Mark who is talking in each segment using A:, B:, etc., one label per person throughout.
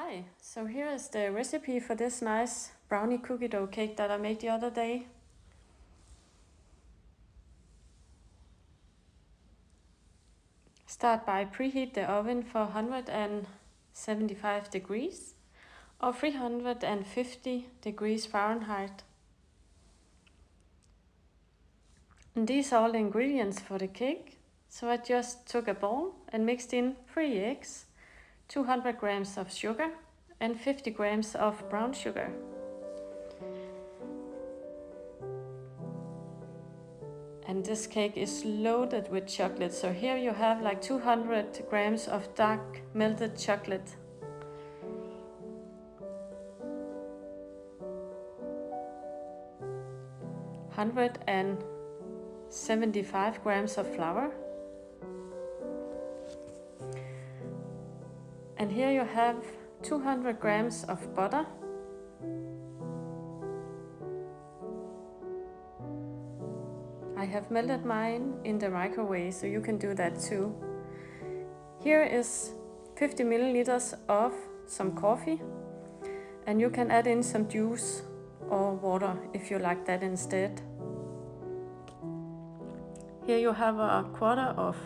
A: Hi, so here is the recipe for this nice brownie cookie dough cake that I made the other day. Start by preheat the oven for 175 degrees or 350 degrees Fahrenheit. And these are all the ingredients for the cake. So I just took a bowl and mixed in 3 eggs, 200 grams of sugar and 50 grams of brown sugar. And this cake is loaded with chocolate. So here you have like 200 grams of dark melted chocolate. Hundred and 75 grams of flour. And here you have 200 grams of butter. I have melted mine in the microwave, so you can do that too. Here is 50 milliliters of some coffee, and you can add in some juice or water if you like that instead. Here you have a quarter of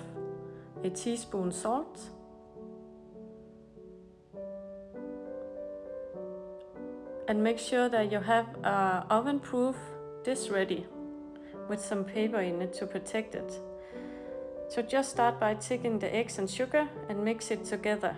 A: a teaspoon salt, and make sure that you have an oven-proof dish ready with some paper in it to protect it. So just start by taking the eggs and sugar and mix it together.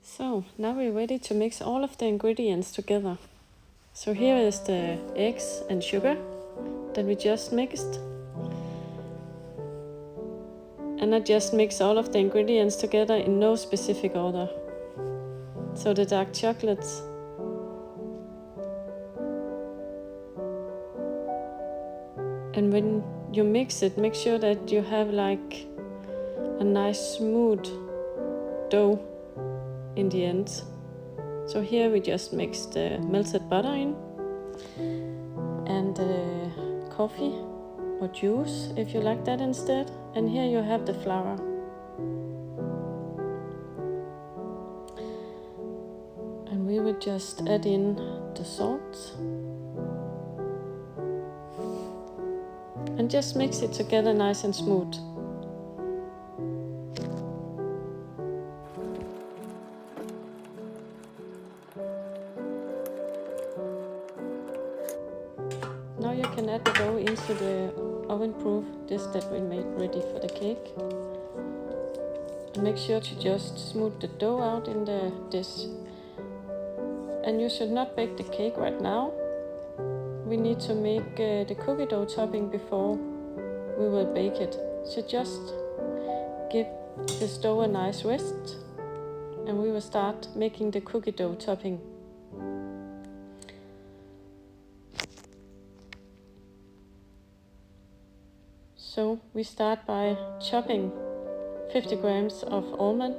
A: So now we're ready to mix all of the ingredients together. So here is the eggs and sugar that we just mixed. And I just mix all of the ingredients together in no specific order. So the dark chocolates, and when you mix it, make sure that you have like a nice smooth dough in the end. So here we just mix the melted butter in and the coffee or juice if you like that instead. And here you have the flour. And we will just add in the salt. And just mix it together nice and smooth. Now you can add the dough into the oven-proof dish that we made ready for the cake. And make sure to just smooth the dough out in the dish. And you should not bake the cake right now. We need to make the cookie dough topping before we will bake it. So just give this dough a nice rest and we will start making the cookie dough topping. So we start by chopping 50 grams of almond.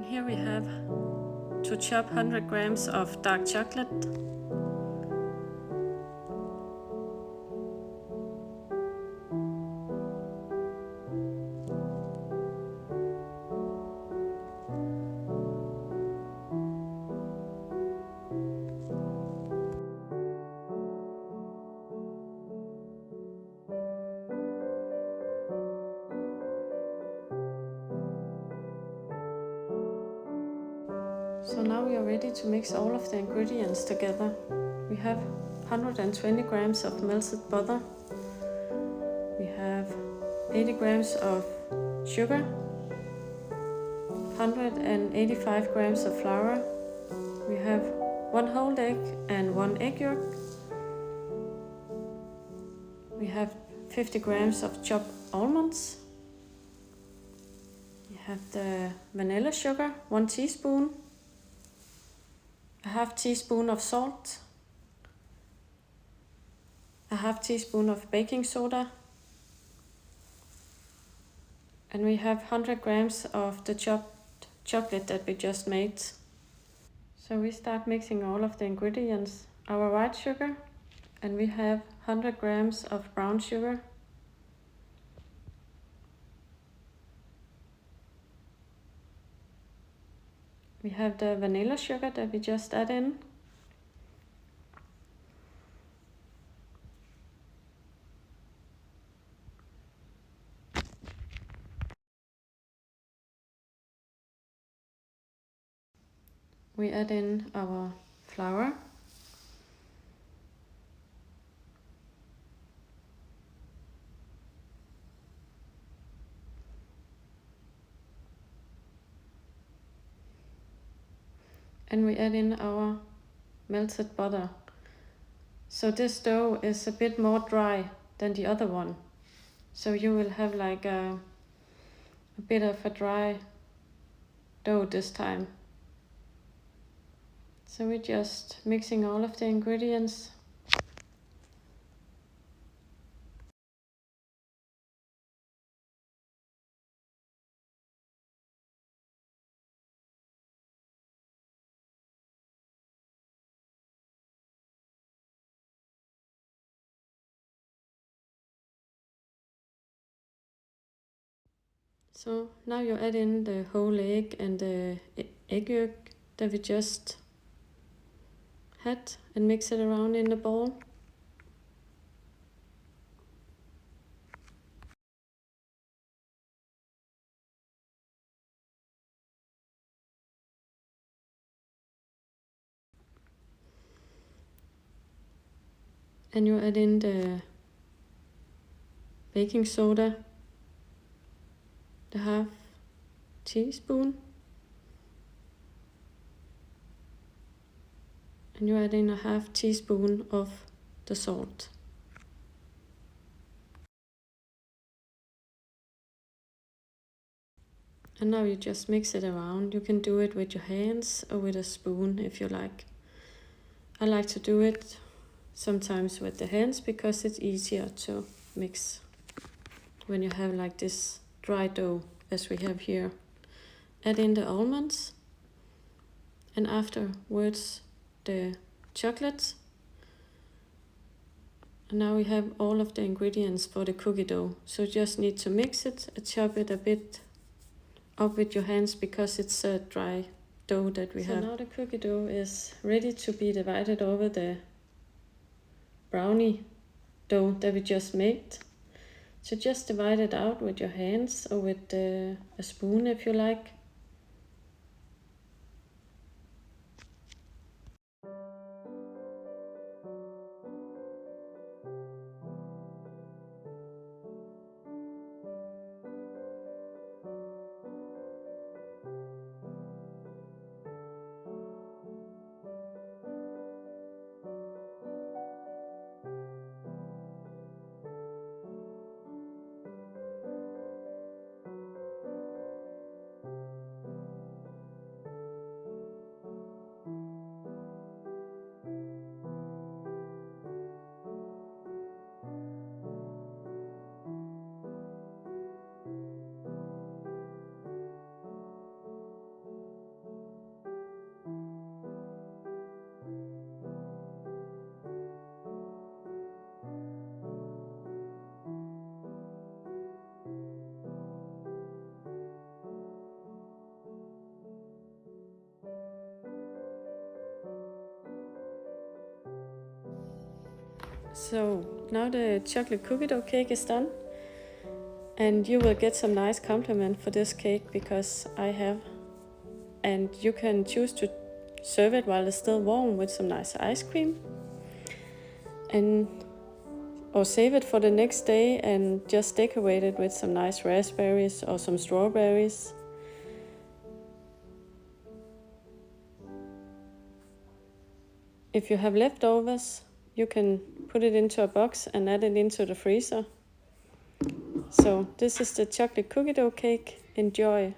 A: Here we have to chop 100 grams of dark chocolate. So now we are ready to mix all of the ingredients together. We have 120 grams of melted butter. We have 80 grams of sugar, 185 grams of flour. We have 1 whole egg and 1 egg yolk. We have 50 grams of chopped almonds. We have the vanilla sugar, 1 teaspoon. A half teaspoon of salt. A half teaspoon of baking soda. And we have 100 grams of the chopped chocolate that we just made. So we start mixing all of the ingredients. Our white sugar, and we have 100 grams of brown sugar. We have the vanilla sugar that we just add in. We add in our flour. And we add in our melted butter. So this dough is a bit more dry than the other one. So you will have like a bit of a dry dough this time. So we're just mixing all of the ingredients. So now you add in the whole egg and the egg yolk that we just had and mix it around in the bowl. And you add in the baking soda, the half teaspoon. And you add in a half teaspoon of the salt. And now you just mix it around. You can do it with your hands or with a spoon if you like. I like to do it sometimes with the hands because it's easier to mix when you have like this dry dough as we have here. Add in the almonds and afterwards the chocolate. And now we have all of the ingredients for the cookie dough. So you just need to mix it, chop it a bit up with your hands because it's a dry dough that we have. So now the cookie dough is ready to be divided over the brownie dough that we just made. So just divide it out with your hands or with a spoon if you like. So now the chocolate cookie dough cake is done. And you will get some nice compliment for this cake because I have. And you can choose to serve it while it's still warm with some nice ice cream. And or save it for the next day and just decorate it with some nice raspberries or some strawberries. If you have leftovers, you can put it into a box and add it into the freezer. So this is the chocolate cookie dough cake. Enjoy!